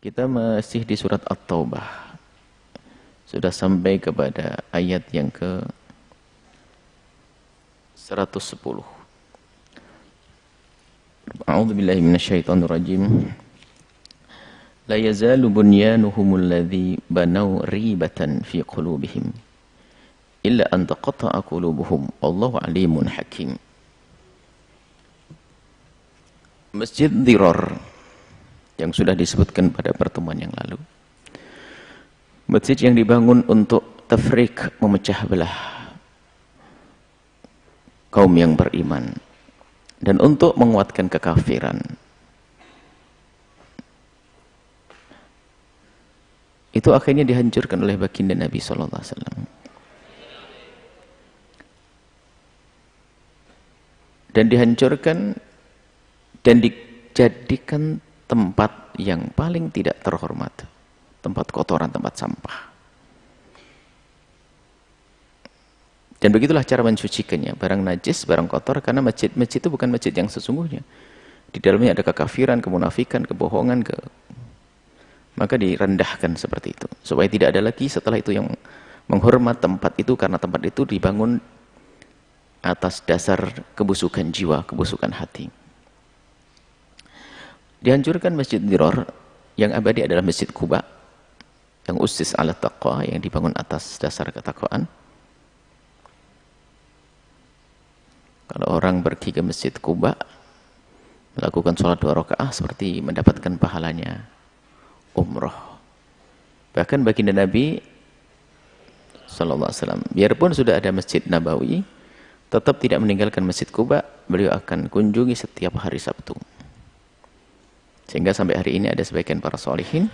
Kita masih di surat At-Taubah. Sudah sampai kepada ayat yang ke 110. A'udzu billahi minasyaitonir rajim. La yazalu bunyanuhumul ladzi banaw ribatan fi qulubihim illa an taqatta'a qulubuhum wallahu alimun hakim. Masjid Dirar yang sudah disebutkan pada pertemuan yang lalu. Masjid yang dibangun untuk tafrik, memecah belah kaum yang beriman dan untuk menguatkan kekafiran. Itu akhirnya dihancurkan oleh baginda Nabi sallallahu alaihi wasallam. Dan dihancurkan dan dijadikan tempat yang paling tidak terhormat, tempat kotoran, tempat sampah. Dan begitulah cara mensucikannya, barang najis, barang kotor, karena masjid itu bukan masjid yang sesungguhnya. Di dalamnya ada kekafiran, kemunafikan, kebohongan, maka direndahkan seperti itu, supaya tidak ada lagi setelah itu yang menghormat tempat itu, karena tempat itu dibangun atas dasar kebusukan jiwa, kebusukan hati. Dihancurkan Masjid Dirar, yang abadi adalah Masjid Quba, yang usis ala taqwa, yang dibangun atas dasar ketakwaan. Kalau orang pergi ke Masjid Quba, melakukan sholat 2 rakaat seperti mendapatkan pahalanya umroh. Bahkan baginda Nabi sallallahu alaihi wasallam, biarpun sudah ada Masjid Nabawi, tetap tidak meninggalkan Masjid Quba, beliau akan kunjungi setiap hari Sabtu. Sehingga sampai hari ini ada sebagian para sholihin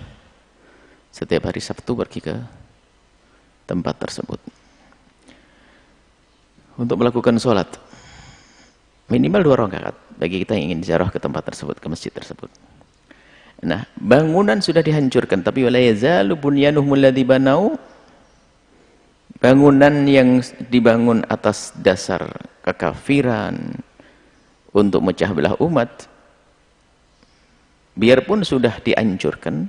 setiap hari Sabtu pergi ke tempat tersebut untuk melakukan sholat minimal 2 rakaat bagi kita yang ingin ziarah ke tempat tersebut, ke masjid tersebut. Nah, bangunan sudah dihancurkan, tapi wala yazalu bunyanuhum alladzi banau, bangunan yang dibangun atas dasar kekafiran untuk mecah belah umat, biarpun sudah dihancurkan,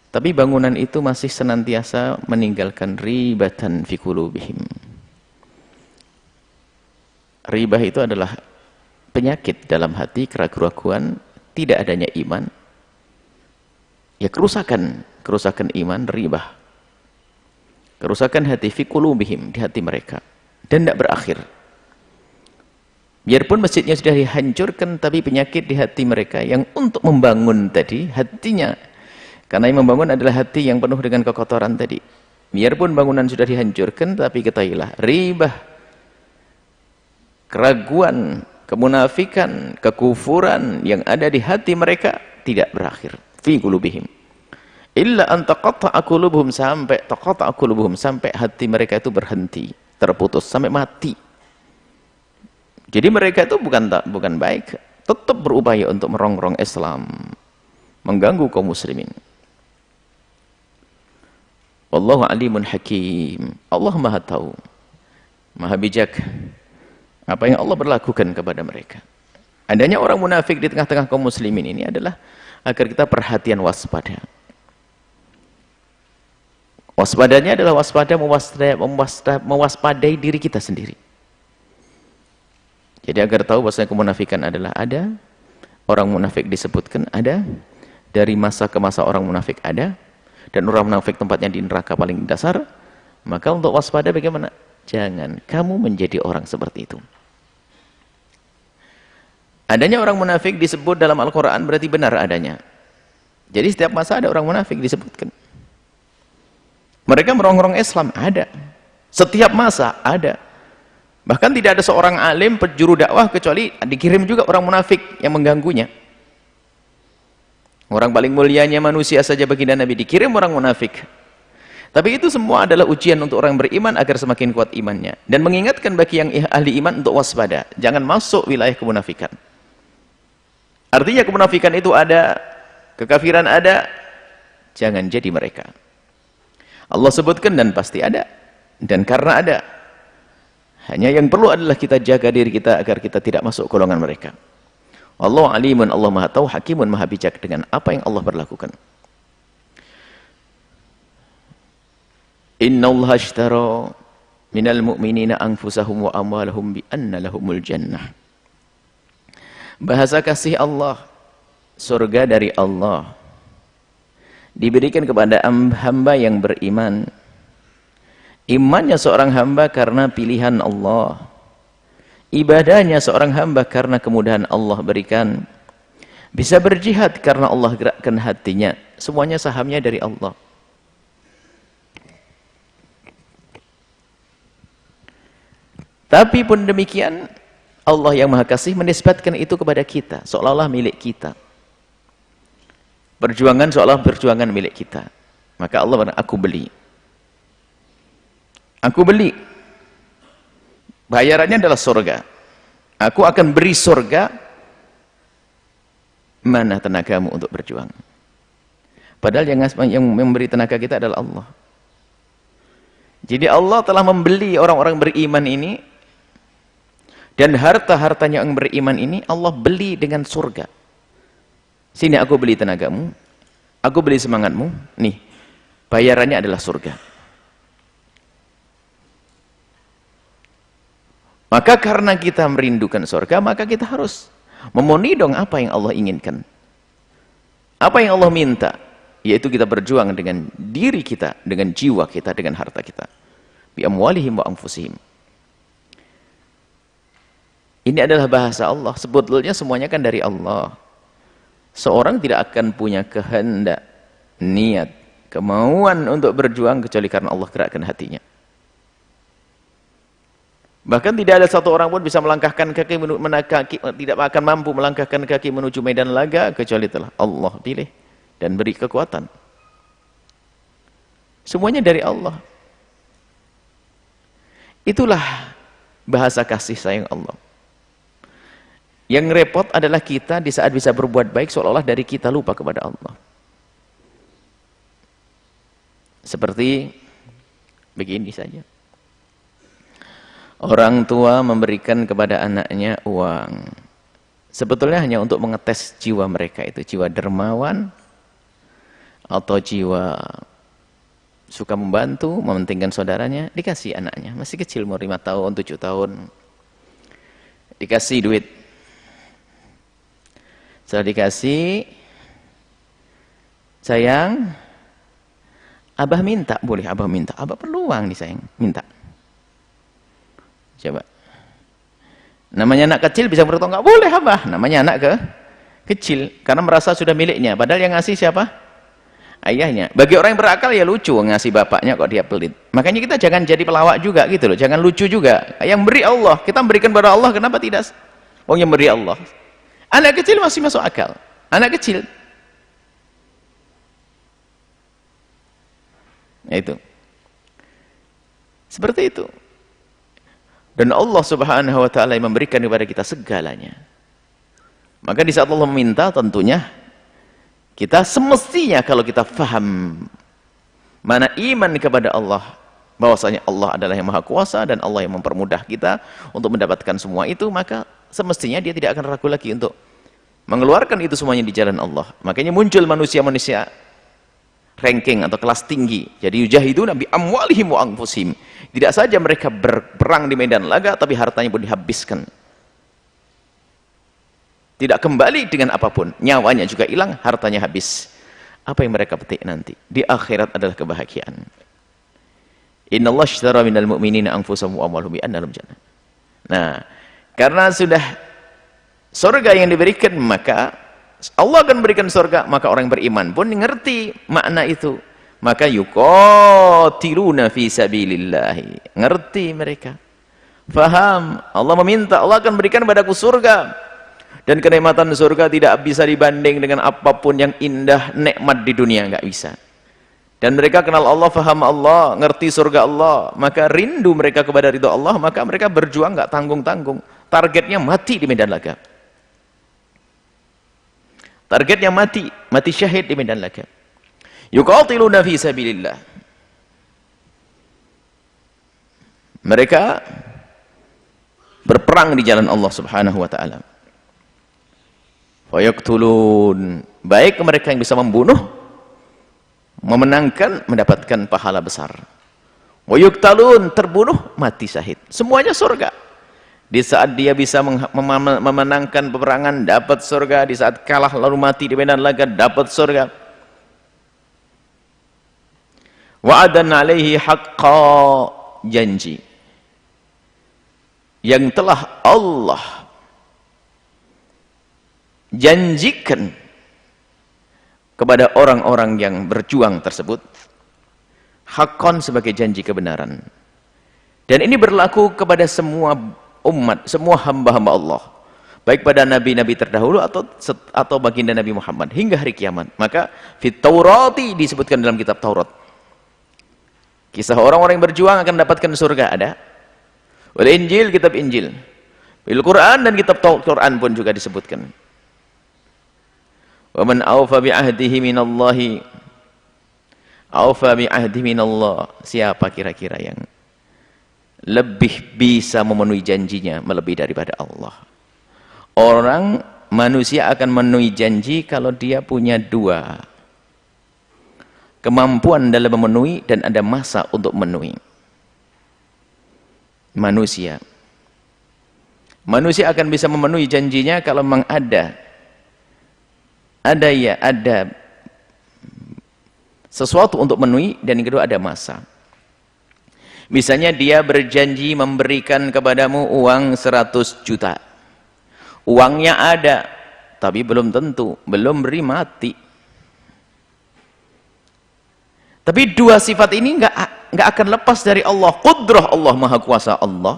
tapi bangunan itu masih senantiasa meninggalkan ribatan fi qulubihim. Ribah itu adalah penyakit dalam hati, keraguan, tidak adanya iman. Ya, kerusakan iman, ribah. Kerusakan hati fi qulubihim, di hati mereka, dan tidak berakhir. Biarpun masjidnya sudah dihancurkan, tapi penyakit di hati mereka yang untuk membangun tadi, hatinya, karena yang membangun adalah hati yang penuh dengan kekotoran tadi. Biarpun bangunan sudah dihancurkan, tapi ketahuilah, ribah, keraguan, kemunafikan, kekufuran yang ada di hati mereka tidak berakhir. Fi qulubihim. Illa an taqatta'a qulubuhum, sampai taqatta'a qulubuhum, sampai hati mereka itu berhenti, terputus, sampai mati. Jadi mereka itu bukan baik, tetap berupaya untuk merongrong Islam, mengganggu kaum muslimin. Wallahu alimun hakim. Allah Maha tahu, Maha bijak apa yang Allah berlakukan kepada mereka. Adanya orang munafik di tengah-tengah kaum muslimin ini adalah agar kita perhatian, waspada. Waspadanya adalah mewaspadai diri kita sendiri. Jadi agar tahu bahwasanya kemunafikan adalah ada, orang munafik disebutkan ada, dari masa ke masa orang munafik ada, dan orang munafik tempatnya di neraka paling dasar. Maka untuk waspada bagaimana? Jangan kamu menjadi orang seperti itu. Adanya orang munafik disebut dalam Al-Quran berarti benar adanya. Jadi setiap masa ada orang munafik disebutkan. Mereka merongrong Islam, ada. Setiap masa ada. Bahkan tidak ada seorang alim, penjuru dakwah, kecuali dikirim juga orang munafik yang mengganggunya. Orang paling mulianya manusia saja baginda Nabi dikirim orang munafik. Tapi itu semua adalah ujian untuk orang beriman agar semakin kuat imannya. Dan mengingatkan bagi yang ahli iman untuk waspada. Jangan masuk wilayah kemunafikan. Artinya kemunafikan itu ada, kekafiran ada, jangan jadi mereka. Allah sebutkan dan pasti ada. Dan karena ada, hanya yang perlu adalah kita jaga diri kita agar kita tidak masuk golongan mereka. Allah alimun, Allah Maha tahu, hakimun, Maha bijak dengan apa yang Allah berlakukan. Innallaha ashtara minal mu'minina anfusahum wa amwalahum bi anna lahumul jannah. Bahasa kasih Allah, surga dari Allah diberikan kepada hamba yang beriman. Imannya seorang hamba karena pilihan Allah, ibadahnya seorang hamba karena kemudahan Allah berikan, bisa berjihad karena Allah gerakkan hatinya, semuanya sahamnya dari Allah. Tapi pun demikian, Allah yang Maha Kasih menisbatkan itu kepada kita, seolah-olah milik kita. Perjuangan seolah perjuangan milik kita. Maka Allah berkata, aku beli. Aku beli. Bayarannya adalah surga. Aku akan beri surga. Mana tenagamu untuk berjuang? Padahal yang memberi tenaga kita adalah Allah. Jadi Allah telah membeli orang-orang beriman ini, dan harta-hartanya yang beriman ini Allah beli dengan surga. Sini aku beli tenagamu, aku beli semangatmu, nih bayarannya adalah surga. Maka karena kita merindukan surga, maka kita harus memenuhi dong apa yang Allah inginkan. Apa yang Allah minta, yaitu kita berjuang dengan diri kita, dengan jiwa kita, dengan harta kita. Bi amwalihim wa anfusihim. Ini adalah bahasa Allah. Sebetulnya semuanya kan dari Allah. Seorang tidak akan punya kehendak, niat, kemauan untuk berjuang kecuali karena Allah gerakkan hatinya. Bahkan tidak ada satu orang pun bisa melangkahkan kaki, tidak akan mampu melangkahkan kaki menuju medan laga kecuali telah Allah pilih dan beri kekuatan. Semuanya dari Allah. Itulah bahasa kasih sayang Allah. Yang repot adalah kita di saat bisa berbuat baik seolah-olah dari kita lupa kepada Allah. Seperti begini saja. Orang tua memberikan kepada anaknya uang. Sebetulnya hanya untuk mengetes jiwa mereka itu. Jiwa dermawan atau jiwa suka membantu, mementingkan saudaranya. Dikasih anaknya. Masih kecil, umur 5 tahun, 7 tahun. Dikasih duit. Setelah dikasih, sayang, abah minta, boleh abah minta. Abah perlu uang nih sayang, minta. Coba. Namanya anak kecil bisa berkata, enggak boleh abah. Namanya anak kecil, karena merasa sudah miliknya. Padahal yang ngasih siapa? Ayahnya. Bagi orang yang berakal ya lucu ngasih bapaknya kok dia pelit. Makanya kita jangan jadi pelawak juga gitu loh, jangan lucu juga. Yang beri Allah, kita berikan pada Allah, kenapa tidak? Oh yang beri Allah. Anak kecil masih masuk akal. Anak kecil. Itu. Seperti itu. Dan Allah Subhanahu wa taala yang memberikan kepada kita segalanya. Maka di saat Allah meminta, tentunya kita semestinya kalau kita faham mana iman kepada Allah, bahwasanya Allah adalah yang Maha Kuasa dan Allah yang mempermudah kita untuk mendapatkan semua itu, maka semestinya dia tidak akan ragu lagi untuk mengeluarkan itu semuanya di jalan Allah. Makanya muncul manusia-manusia ranking atau kelas tinggi. Jadi yujahiduna bi amwalihim wa anfusihim. Tidak saja mereka berperang di medan laga, tapi hartanya pun dihabiskan. Tidak kembali dengan apapun. Nyawanya juga hilang, hartanya habis. Apa yang mereka petik nanti? Di akhirat adalah kebahagiaan. Innallaha ashtara minal mu'minina anfusahum wa amwalahum bi anna lahumul jannah. Nah, karena sudah surga yang diberikan, maka Allah akan berikan surga, maka orang yang beriman pun ngerti makna itu. Maka yuqatiluna fi sabilillahi. Ngerti mereka. Faham. Allah meminta, Allah akan berikan padaku surga. Dan kenikmatan surga tidak bisa dibanding dengan apapun yang indah, nikmat di dunia, enggak bisa. Dan mereka kenal Allah, faham Allah, ngerti surga Allah, maka rindu mereka kepada ridha Allah, maka mereka berjuang enggak tanggung-tanggung. Targetnya mati di medan laga. Targetnya mati syahid di medan laga. Yuqatiluna fi sabilillah. Mereka berperang di jalan Allah Subhanahu wa taala. Wa yaqtulun, baik mereka yang bisa membunuh, memenangkan, mendapatkan pahala besar. Wa yuqtalun, terbunuh, mati syahid. Semuanya surga. Di saat dia bisa memenangkan peperangan, dapat surga. Di saat kalah lalu mati di medan laga, dapat surga. Wa'adan alaihi haqqa, janji yang telah Allah janjikan kepada orang-orang yang berjuang tersebut, haqqan, sebagai janji kebenaran. Dan ini berlaku kepada semua umat, semua hamba-hamba Allah, baik pada nabi-nabi terdahulu atau baginda Nabi Muhammad hingga hari kiamat. Maka fit Taurati, disebutkan dalam kitab Taurat, kisah orang-orang yang berjuang akan mendapatkan surga ada. Wal Injil, kitab Injil. Bil Quran, dan kitab Quran pun juga disebutkan. Wa man awfa bi ahdihi minallahi, awfa bi ahdihi minallah. Siapa kira-kira yang lebih bisa memenuhi janjinya melebihi daripada Allah? Orang manusia akan memenuhi janji kalau dia punya dua: kemampuan dalam memenuhi dan ada masa untuk memenuhi. Manusia akan bisa memenuhi janjinya kalau memang ada sesuatu untuk memenuhi, dan yang kedua ada masa. Misalnya dia berjanji memberikan kepadamu uang 100 juta. Uangnya ada, tapi belum tentu, belum beri mati. Tapi dua sifat ini nggak akan lepas dari Allah. Qudrah Allah, maha kuasa Allah,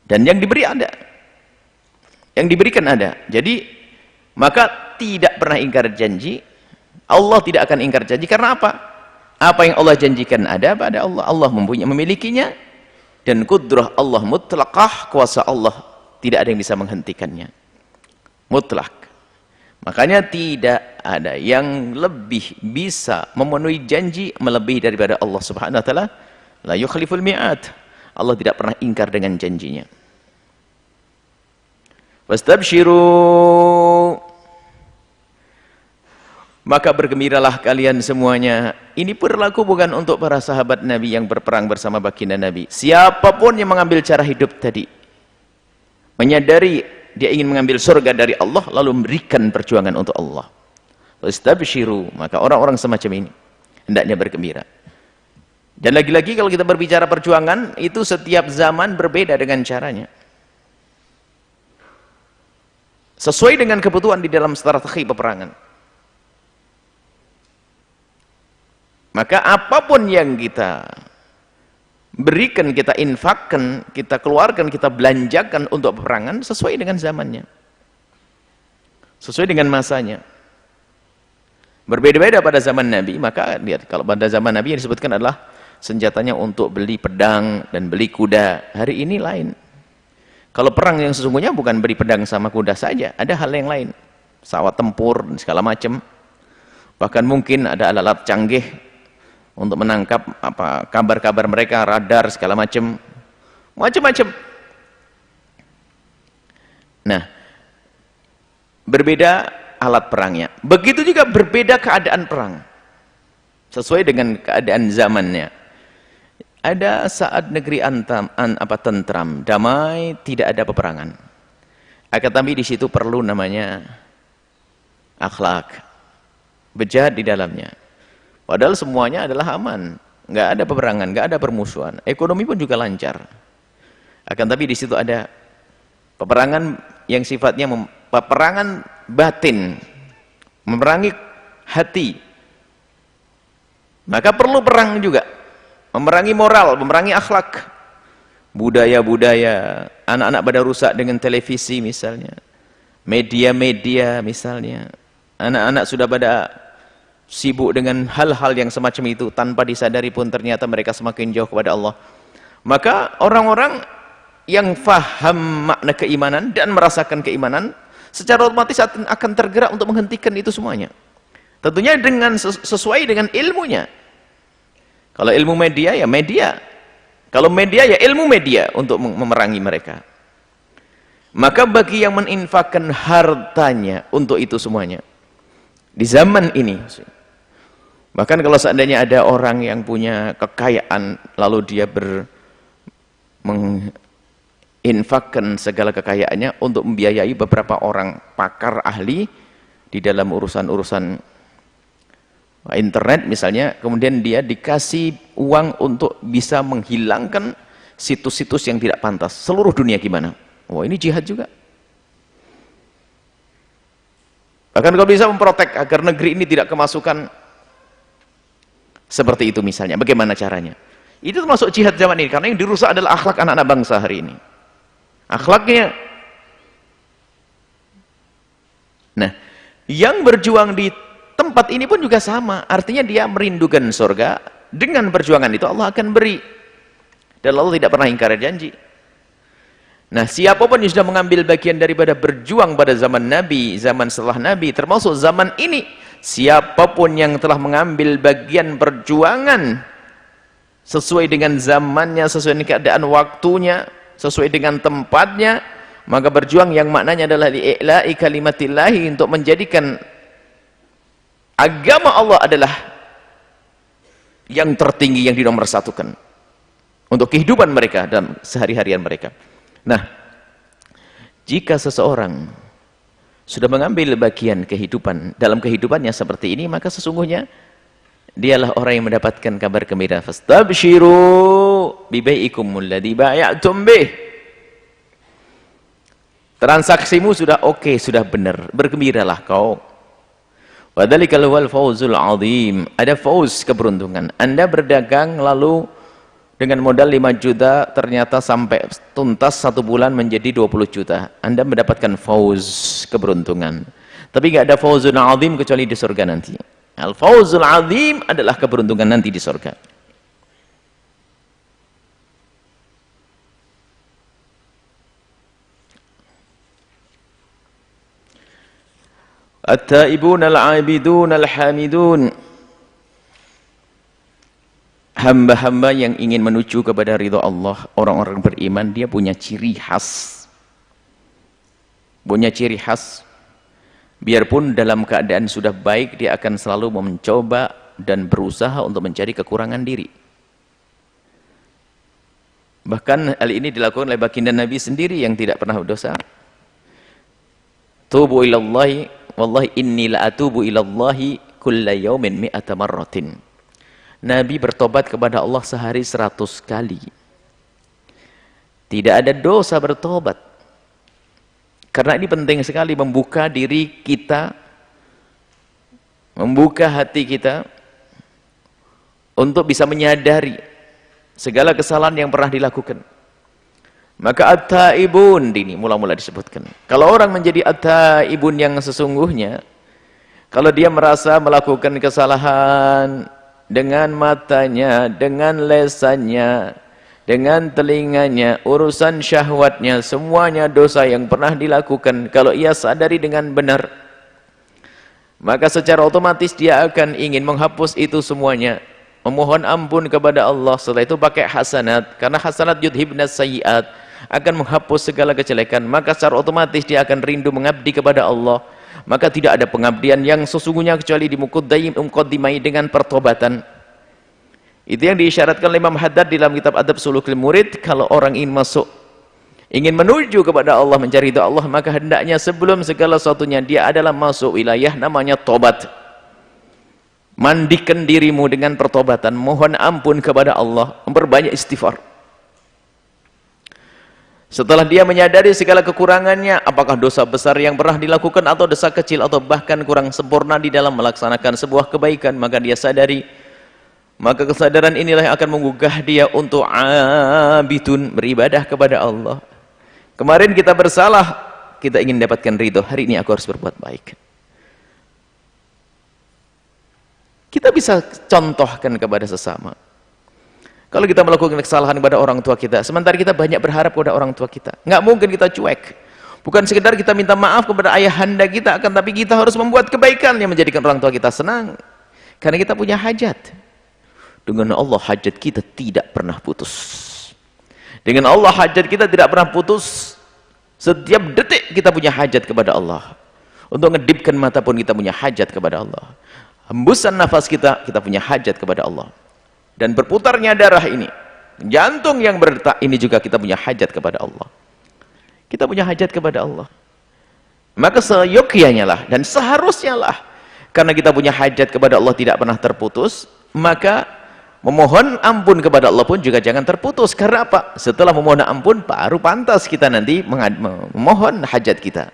dan yang diberi ada, yang diberikan ada. Jadi maka tidak pernah ingkar janji. Allah tidak akan ingkar janji. Karena apa? Apa yang Allah janjikan ada pada Allah. Allah memilikinya, dan qudrah Allah mutlaqah, kuasa Allah tidak ada yang bisa menghentikannya, mutlak. Makanya tidak ada yang lebih bisa memenuhi janji melebihi daripada Allah Subhanahu wa taala. La yukhliful mi'ad. Allah tidak pernah ingkar dengan janjinya. Wastabshiru, maka bergembiralah kalian semuanya. Ini berlaku bukan untuk para sahabat Nabi yang berperang bersama baginda Nabi. Siapapun yang mengambil cara hidup tadi, menyadari dia ingin mengambil surga dari Allah, lalu memberikan perjuangan untuk Allah. Wastabshiru, maka orang-orang semacam ini hendaknya bergembira. Dan lagi-lagi kalau kita berbicara perjuangan, itu setiap zaman berbeda dengan caranya, sesuai dengan kebutuhan di dalam strategi peperangan. Maka apapun yang kita berikan, kita infakkan, kita keluarkan, kita belanjakan untuk peperangan, sesuai dengan zamannya, sesuai dengan masanya. Berbeda-beda pada zaman Nabi. Maka lihat, kalau pada zaman Nabi yang disebutkan adalah senjatanya untuk beli pedang dan beli kuda. Hari ini lain. Kalau perang yang sesungguhnya bukan beli pedang sama kuda saja, ada hal yang lain, pesawat tempur dan segala macam. Bahkan mungkin ada alat-alat canggih untuk menangkap kabar-kabar mereka, radar segala macam, macam-macam. Nah, berbeda alat perangnya. Begitu juga berbeda keadaan perang, sesuai dengan keadaan zamannya. Ada saat negeri tentram, damai, tidak ada peperangan. Akan tapi di situ perlu namanya akhlak, bejat di dalamnya. Padahal semuanya adalah aman, nggak ada peperangan, nggak ada permusuhan, ekonomi pun juga lancar. Akan tapi di situ ada peperangan yang sifatnya peperangan batin, memerangi hati. Maka perlu perang juga, memerangi moral, memerangi akhlak, budaya-budaya. Anak-anak pada rusak dengan televisi misalnya, media-media misalnya. Anak-anak sudah pada sibuk dengan hal-hal yang semacam itu, tanpa disadari pun ternyata mereka semakin jauh kepada Allah. Maka orang-orang yang faham makna keimanan dan merasakan keimanan, secara otomatis akan tergerak untuk menghentikan itu semuanya. Tentunya dengan sesuai dengan ilmunya. Kalau ilmu media, ya media. Kalau media, ya ilmu media untuk memerangi mereka. Maka bagi yang meninfakkan hartanya untuk itu semuanya, di zaman ini, Bahkan kalau seandainya ada orang yang punya kekayaan, lalu dia menginfakkan segala kekayaannya untuk membiayai beberapa orang pakar ahli di dalam urusan-urusan internet misalnya, kemudian dia dikasih uang untuk bisa menghilangkan situs-situs yang tidak pantas seluruh dunia, gimana? Wah, ini jihad juga. Bahkan kalau bisa memprotek agar negeri ini tidak kemasukan seperti itu misalnya, bagaimana caranya? Itu termasuk jihad zaman ini, karena yang dirusak adalah akhlak anak-anak bangsa hari ini. Akhlaknya. Nah, yang berjuang di tempat ini pun juga sama, artinya dia merindukan surga. Dengan perjuangan itu Allah akan beri, dan Allah tidak pernah ingkar janji. Nah, siapapun yang sudah mengambil bagian daripada berjuang pada zaman Nabi, zaman setelah Nabi, termasuk zaman ini, siapapun yang telah mengambil bagian perjuangan sesuai dengan zamannya, sesuai dengan keadaan waktunya, sesuai dengan tempatnya, maka berjuang yang maknanya adalah li'i'la'i kalimatillahi, untuk menjadikan agama Allah adalah yang tertinggi, yang dinomorsatukan untuk kehidupan mereka dan sehari-harian mereka. Nah, jika seseorang sudah mengambil bagian kehidupan dalam kehidupannya seperti ini, maka sesungguhnya dialah orang yang mendapatkan kabar gembira. Fastabshiru bibai'ikumul ladzi bai'tum bih. Transaksimu sudah oke, sudah benar, bergembiralah kau. Wadzalikal huwal fawzul 'adzim. Ada fauz, keberuntungan. Anda berdagang lalu dengan modal 5 juta ternyata sampai tuntas 1 bulan menjadi 20 juta. Anda mendapatkan fauz, keberuntungan. Tapi nggak ada fauzun 'adzim kecuali di surga nanti. Al-fawzul 'adzim adalah keberuntungan nanti di surga. At-taibun al-'abidun al-hamidun. Hamba-hamba yang ingin menuju kepada ridha Allah, orang-orang beriman, dia punya ciri khas. Punya ciri khas. Biarpun dalam keadaan sudah baik, dia akan selalu mencoba dan berusaha untuk mencari kekurangan diri. Bahkan hal ini dilakukan oleh baginda Nabi sendiri yang tidak pernah berdosa. Tubu ilallahi, wallahi inni la atubu ilallahi kulla yaumin mi'ata marratin. Nabi bertobat kepada Allah sehari 100 kali. Tidak ada dosa bertobat. Karena ini penting sekali, membuka diri kita, membuka hati kita untuk bisa menyadari segala kesalahan yang pernah dilakukan. Maka at-taibun ini mula-mula disebutkan. Kalau orang menjadi at-taibun yang sesungguhnya, kalau dia merasa melakukan kesalahan dengan matanya, dengan lesannya, dengan telinganya, urusan syahwatnya, semuanya dosa yang pernah dilakukan, kalau ia sadari dengan benar, maka secara otomatis dia akan ingin menghapus itu semuanya, memohon ampun kepada Allah. Setelah itu pakai hasanat, karena hasanat yudhibnas sayyiat, akan menghapus segala kejelekan. Maka secara otomatis dia akan rindu mengabdi kepada Allah. Maka tidak ada pengabdian yang sesungguhnya kecuali dimuqaddimai dengan pertobatan. Itu yang diisyaratkan oleh Imam Haddad di dalam kitab Adab Sulukul Murid. Kalau orang ingin menuju kepada Allah, mencari ridha Allah, maka hendaknya sebelum segala sesuatunya dia adalah masuk wilayah namanya tobat. Mandikan dirimu dengan pertobatan, mohon ampun kepada Allah, memperbanyak istighfar. Setelah dia menyadari segala kekurangannya, apakah dosa besar yang pernah dilakukan atau dosa kecil atau bahkan kurang sempurna di dalam melaksanakan sebuah kebaikan, maka dia sadari. Maka kesadaran inilah yang akan menggugah dia untuk abidun, beribadah kepada Allah. Kemarin kita bersalah, kita ingin dapatkan ridho, hari ini aku harus berbuat baik. Kita bisa contohkan kepada sesama. Kalau kita melakukan kesalahan kepada orang tua kita, sementara kita banyak berharap kepada orang tua kita, nggak mungkin kita cuek. Bukan sekedar kita minta maaf kepada ayahanda kita, akan tapi kita harus membuat kebaikan yang menjadikan orang tua kita senang. Karena kita punya hajat. Dengan Allah hajat kita tidak pernah putus. Dengan Allah hajat kita tidak pernah putus. Setiap detik kita punya hajat kepada Allah. Untuk ngedipkan mata pun kita punya hajat kepada Allah. hembusan nafas kita, kita punya hajat kepada Allah. Dan berputarnya darah ini, jantung yang berdetak ini juga kita punya hajat kepada Allah. Kita punya hajat kepada Allah. Maka seyogyanya lah dan seharusnya lah, karena kita punya hajat kepada Allah tidak pernah terputus, maka memohon ampun kepada Allah pun juga jangan terputus. Karena apa? Setelah memohon ampun baru pantas kita nanti memohon hajat kita.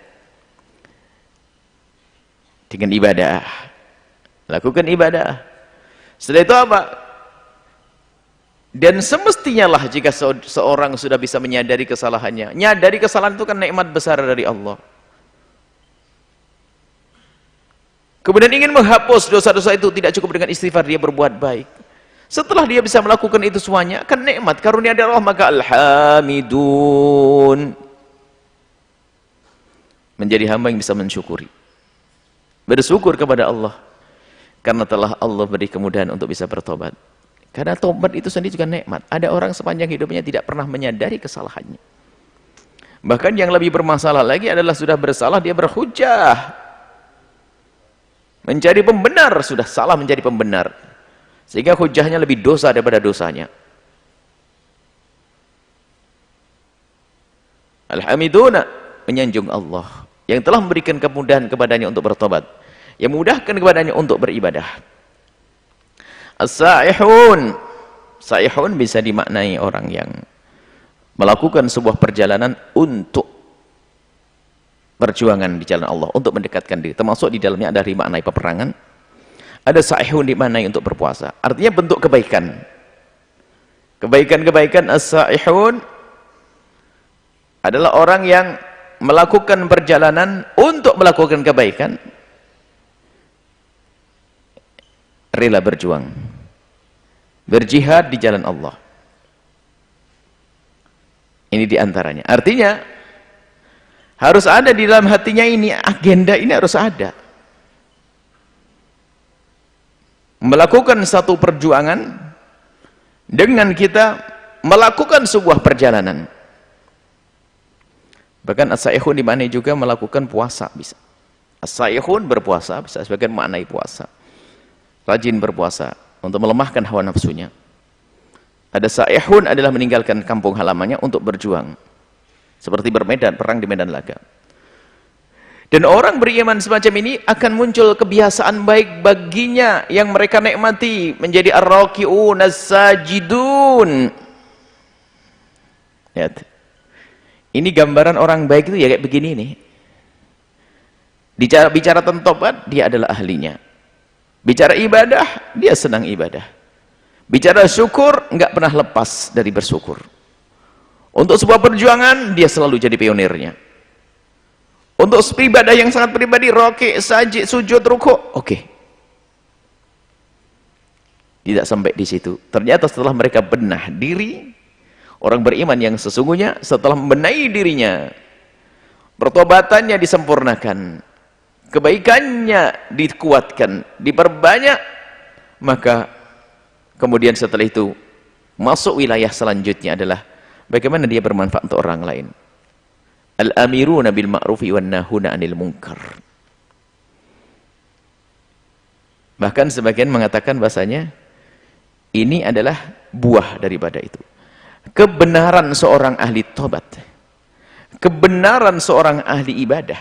Dengan ibadah, lakukan ibadah. Setelah itu apa? Dan semestinya lah jika seorang sudah bisa menyadari kesalahannya. Nyadari kesalahan itu kan nikmat besar dari Allah. Kemudian ingin menghapus dosa-dosa itu, tidak cukup dengan istighfar, dia berbuat baik. Setelah dia bisa melakukan itu semuanya, kan nikmat karunia dari Allah, maka alhamidun, menjadi hamba yang bisa mensyukuri, bersyukur kepada Allah karena telah Allah beri kemudahan untuk bisa bertobat. Karena tobat itu sendiri juga nikmat. Ada orang sepanjang hidupnya tidak pernah menyadari kesalahannya. Bahkan yang lebih bermasalah lagi adalah sudah bersalah dia berhujjah, mencari pembenar, sudah salah menjadi pembenar, sehingga hujahnya lebih dosa daripada dosanya. Alhamdulillah, menyanjung Allah yang telah memberikan kemudahan kepadanya untuk bertobat, yang memudahkan kepadanya untuk beribadah. As-saihun, saihun bisa dimaknai orang yang melakukan sebuah perjalanan untuk perjuangan di jalan Allah, untuk mendekatkan diri, termasuk di dalamnya ada makna peperangan. Ada saihun dimaknai untuk berpuasa, artinya bentuk kebaikan, kebaikan-kebaikan. As-saihun adalah orang yang melakukan perjalanan untuk melakukan kebaikan, rela berjuang, berjihad di jalan Allah. Ini diantaranya. Artinya harus ada di dalam hatinya ini, agenda ini harus ada. Melakukan satu perjuangan dengan kita melakukan sebuah perjalanan. Bahkan as-saihun dimaknai juga melakukan puasa bisa. As-saihun berpuasa bisa sebagai maknai puasa. Rajin berpuasa untuk melemahkan hawa nafsunya. Ada saihun adalah meninggalkan kampung halamannya untuk berjuang. Seperti bermedan, perang di medan laga. Dan orang beriman semacam ini akan muncul kebiasaan baik baginya yang mereka nikmati, menjadi ar-raki'un as-sajidun. Lihat. Ini gambaran orang baik itu ya kayak begini nih. Bicara tentang tobat, dia adalah ahlinya. Bicara ibadah, dia senang ibadah. Bicara syukur, enggak pernah lepas dari bersyukur. Untuk sebuah perjuangan, dia selalu jadi pionirnya. Untuk ibadah yang sangat pribadi, raki, sajid, sujud, rukuk, oke. Tidak sampai di situ. Ternyata setelah mereka benah diri, orang beriman yang sesungguhnya setelah membenahi dirinya, pertobatannya disempurnakan, kebaikannya dikuatkan, diperbanyak, maka kemudian setelah itu masuk wilayah selanjutnya adalah bagaimana dia bermanfaat untuk orang lain. Al-amiruna bil ma'rufi wan nahuna 'anil munkar. Bahkan sebagian mengatakan bahasanya ini adalah buah daripada itu. Kebenaran seorang ahli tobat, kebenaran seorang ahli ibadah,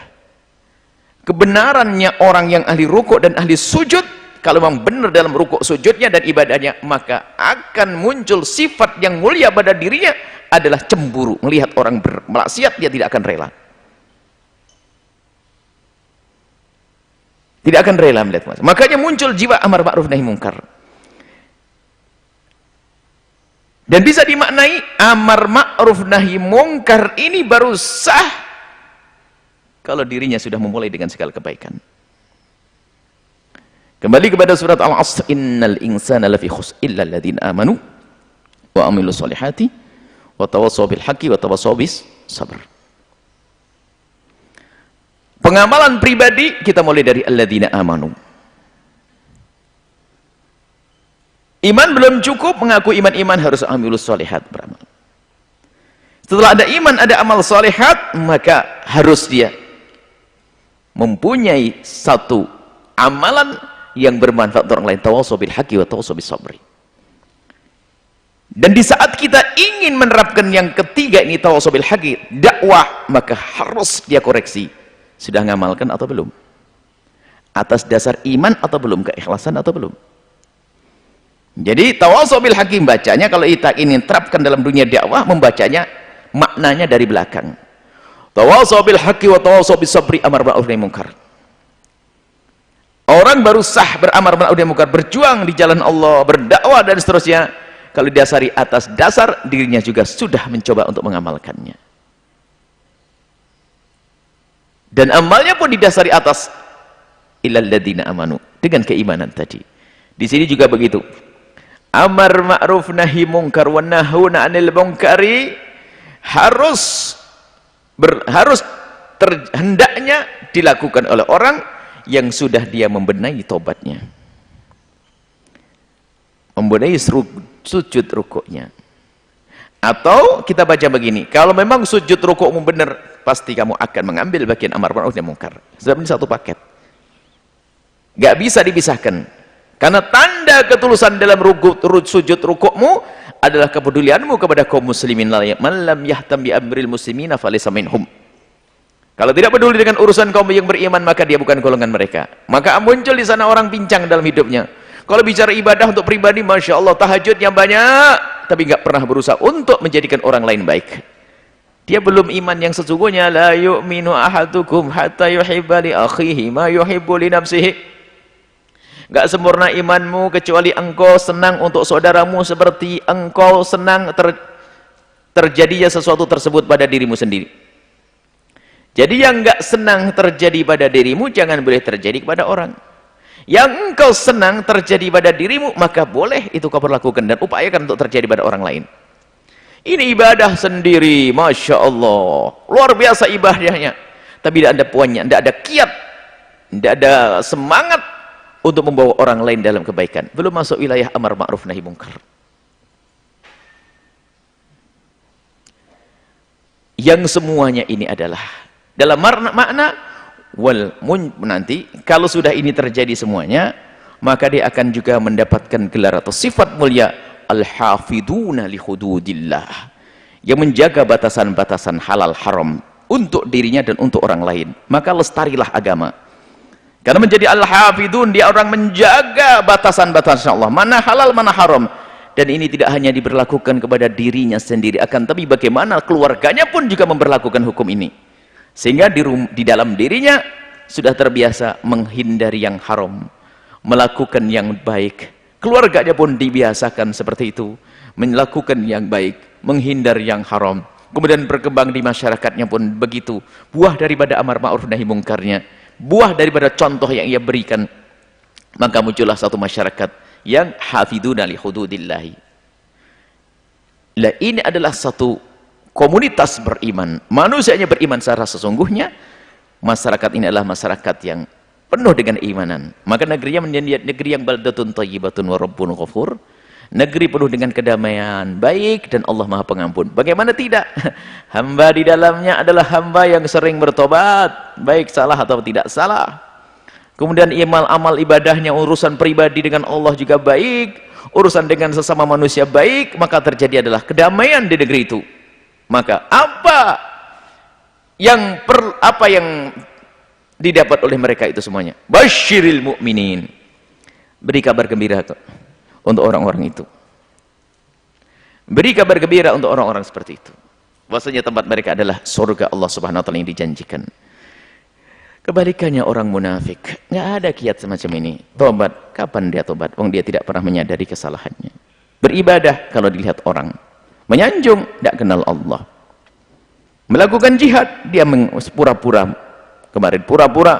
kebenarannya orang yang ahli rukuk dan ahli sujud, kalau memang benar dalam rukuk sujudnya dan ibadahnya, maka akan muncul sifat yang mulia pada dirinya adalah cemburu. Melihat orang bermaksiat, dia tidak akan rela. Tidak akan rela melihat maksiat. Makanya muncul jiwa amar ma'ruf nahi munkar. Dan bisa dimaknai amar ma'ruf nahi munkar ini baru sah kalau dirinya sudah memulai dengan segala kebaikan. Kembali kepada surat Al-Asr, innal insana lafi khusr illa alladziina amanu wa amilus solihati wa tawassaw bil haqqi wa tawassaw bis sabr. Pengamalan pribadi kita mulai dari alladzina amanu. Iman belum cukup, mengaku iman harus amilus solihat, beramal. Setelah ada iman, ada amal solihat, maka harus dia mempunyai satu amalan yang bermanfaat untuk orang lain. Tawassaw bil haqqi wa tawassaw bis sabri. Dan di saat kita ingin menerapkan yang ketiga ini, tawassaw bil haqqi, dakwah, maka harus dia koreksi. Sudah ngamalkan atau belum? Atas dasar iman atau belum? Keikhlasan atau belum? Jadi tawassaw bil haqqi bacanya, kalau kita ingin terapkan dalam dunia dakwah, membacanya maknanya dari belakang. Tawassaw bil haqqi wa tawassaw bis sabri, amar ma'ruf nahi munkar. Orang baru sah beramar ma'ruf nahi munkar, berjuang di jalan Allah, berdakwah dan seterusnya, kalau didasari atas dasar dirinya juga sudah mencoba untuk mengamalkannya. Dan amalnya pun didasari atas illal ladzina amanu, dengan keimanan tadi. Di sini juga begitu. Amar ma'ruf nahi munkar wa nahuna 'anil munkari harus hendaknya dilakukan oleh orang yang sudah dia membenahi tobatnya, membenahi sujud rukuknya. Atau kita baca begini, kalau memang sujud rukukmu benar, pasti kamu akan mengambil bagian amar ma'ruf nahi munkar. Sebab ini satu paket, gak bisa dipisahkan. Karena tanda ketulusan dalam sujud rukukmu adalah kepedulianmu kepada kaum muslimin. Man lam yahtam bi amril muslimina falaysa minhum. Kalau tidak peduli dengan urusan kaum yang beriman, maka dia bukan golongan mereka. Maka muncul di sana orang pincang dalam hidupnya. Kalau bicara ibadah untuk pribadi, masya Allah, tahajudnya banyak, tapi nggak pernah berusaha untuk menjadikan orang lain baik. Dia belum iman yang sesungguhnya. La yu'minu ahadukum hatta yuhibba li akhihi ma yuhibbu li nafsihi. Gak sempurna imanmu kecuali engkau senang untuk saudaramu seperti engkau senang terjadinya sesuatu tersebut pada dirimu sendiri. Jadi yang gak senang terjadi pada dirimu jangan boleh terjadi kepada orang. Yang engkau senang terjadi pada dirimu, maka boleh itu kau perlakukan dan upayakan untuk terjadi pada orang lain. Ini ibadah sendiri, masya Allah, luar biasa ibadahnya, tapi tidak ada puannya, tidak ada kiat, tidak ada semangat untuk membawa orang lain dalam kebaikan. Belum masuk wilayah amar ma'ruf nahi munkar. Yang semuanya ini adalah dalam makna nanti kalau sudah ini terjadi semuanya, maka dia akan juga mendapatkan gelar atau sifat mulia al-hafiduna li hududillah, yang menjaga batasan-batasan halal haram untuk dirinya dan untuk orang lain. Maka lestarilah agama. Karena menjadi al-hafidun, dia orang menjaga batasan-batasan Allah, mana halal, mana haram. Dan ini tidak hanya diberlakukan kepada dirinya sendiri, akan tapi bagaimana keluarganya pun juga memberlakukan hukum ini. Sehingga di dalam dirinya sudah terbiasa menghindari yang haram, melakukan yang baik. Keluarganya pun dibiasakan seperti itu, melakukan yang baik, menghindar yang haram. Kemudian berkembang di masyarakatnya pun begitu. Buah daripada amar ma'ruf nahi mungkarnya, buah daripada contoh yang ia berikan, maka muncullah satu masyarakat yang hafiduna li hududillahi. Lah, ini adalah satu komunitas beriman, manusianya beriman secara sesungguhnya. Masyarakat ini adalah masyarakat yang penuh dengan imanan, maka negerinya menjadi negeri yang baldatun thayyibatun wa rabbun ghafur, negeri penuh dengan kedamaian, baik, dan Allah Maha Pengampun. Bagaimana tidak? Hamba di dalamnya adalah hamba yang sering bertobat, baik salah atau tidak salah. Kemudian amal ibadahnya, urusan pribadi dengan Allah juga baik, urusan dengan sesama manusia baik, maka terjadi adalah kedamaian di negeri itu. Maka apa yang didapat oleh mereka itu semuanya? Basyiril mu'minin, beri kabar gembira untuk orang-orang itu. Beri kabar gembira untuk orang-orang seperti itu, bahwasanya tempat mereka adalah surga Allah Subhanahu wa taala yang dijanjikan. Kebalikannya orang munafik, nggak ada kiat semacam ini. Tobat, kapan dia tobat? Wong dia tidak pernah menyadari kesalahannya. Beribadah kalau dilihat orang, menyanjung, tidak kenal Allah. Melakukan jihad, dia pura-pura. Kemarin pura-pura,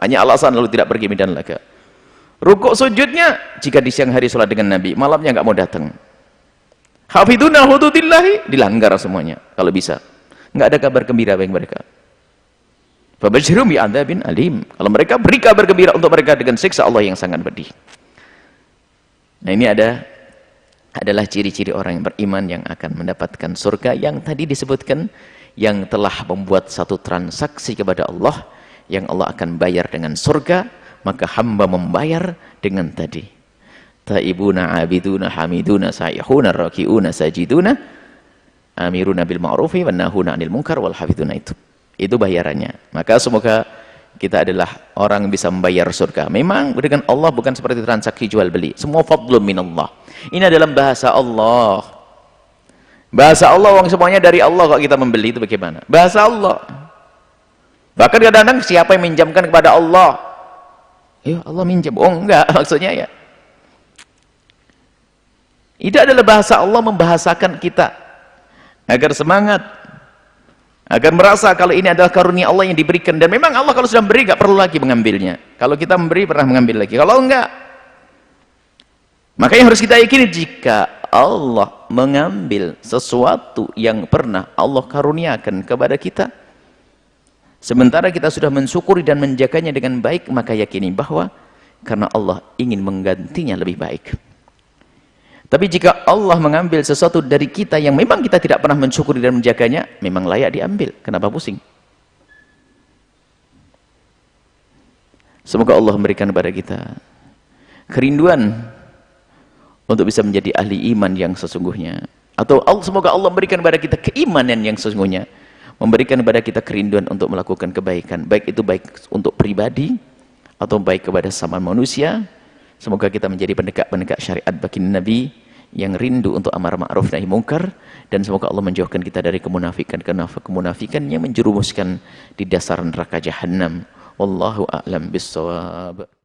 hanya alasan lalu tidak pergi medan laga. Rukuk sujudnya, jika di siang hari sholat dengan Nabi, malamnya nggak mau datang. Hafiduna hududillahi, dilanggar semuanya kalau bisa. Nggak ada kabar gembira bagi mereka. Fabashshirhum bi'adzabin alim. Kalau mereka beri kabar gembira untuk mereka dengan siksa Allah yang sangat pedih. Nah, ini adalah ciri-ciri orang yang beriman yang akan mendapatkan surga yang tadi disebutkan, yang telah membuat satu transaksi kepada Allah, yang Allah akan bayar dengan surga. maka hamba membayar dengan tadi. Taibuna, abiduna, hamiduna, saihuna, rakiuna, sajiduna, amiruna bil ma'rufi, wan nahuna 'anil munkar wal hafiduna itu. Itu bayarannya. Maka semoga kita adalah orang yang bisa membayar surga. Memang dengan Allah bukan seperti transaksi jual beli. Semua fadlun minallah. Ini adalah bahasa Allah. Bahasa Allah, uang semuanya dari Allah, kok kita membeli itu bagaimana? Bahasa Allah. Bahkan kadang-kadang siapa yang minjamkan kepada Allah? Ya Allah minjam. Oh enggak, maksudnya ya. Itu adalah bahasa Allah membahasakan kita agar semangat, agar merasa kalau ini adalah karunia Allah yang diberikan. Dan memang Allah kalau sudah memberi enggak perlu lagi mengambilnya. Kalau kita memberi pernah mengambil lagi. Kalau enggak, maka yang harus kita yakini, jika Allah mengambil sesuatu yang pernah Allah karuniakan kepada kita, sementara kita sudah mensyukuri dan menjaganya dengan baik, maka yakini bahwa karena Allah ingin menggantinya lebih baik. Tapi jika Allah mengambil sesuatu dari kita yang memang kita tidak pernah mensyukuri dan menjaganya, memang layak diambil. Kenapa pusing? Semoga Allah memberikan kepada kita kerinduan untuk bisa menjadi ahli iman yang sesungguhnya. Atau semoga Allah memberikan kepada kita keimanan yang sesungguhnya. Memberikan kepada kita kerinduan untuk melakukan kebaikan. Baik itu baik untuk pribadi, atau baik kepada sama manusia. Semoga kita menjadi penegak-penegak syariat baginda Nabi yang rindu untuk amar ma'ruf nahi mungkar, dan semoga Allah menjauhkan kita dari kemunafikan yang menjerumuskan di dasar neraka jahanam. Wallahu a'lam bissawab.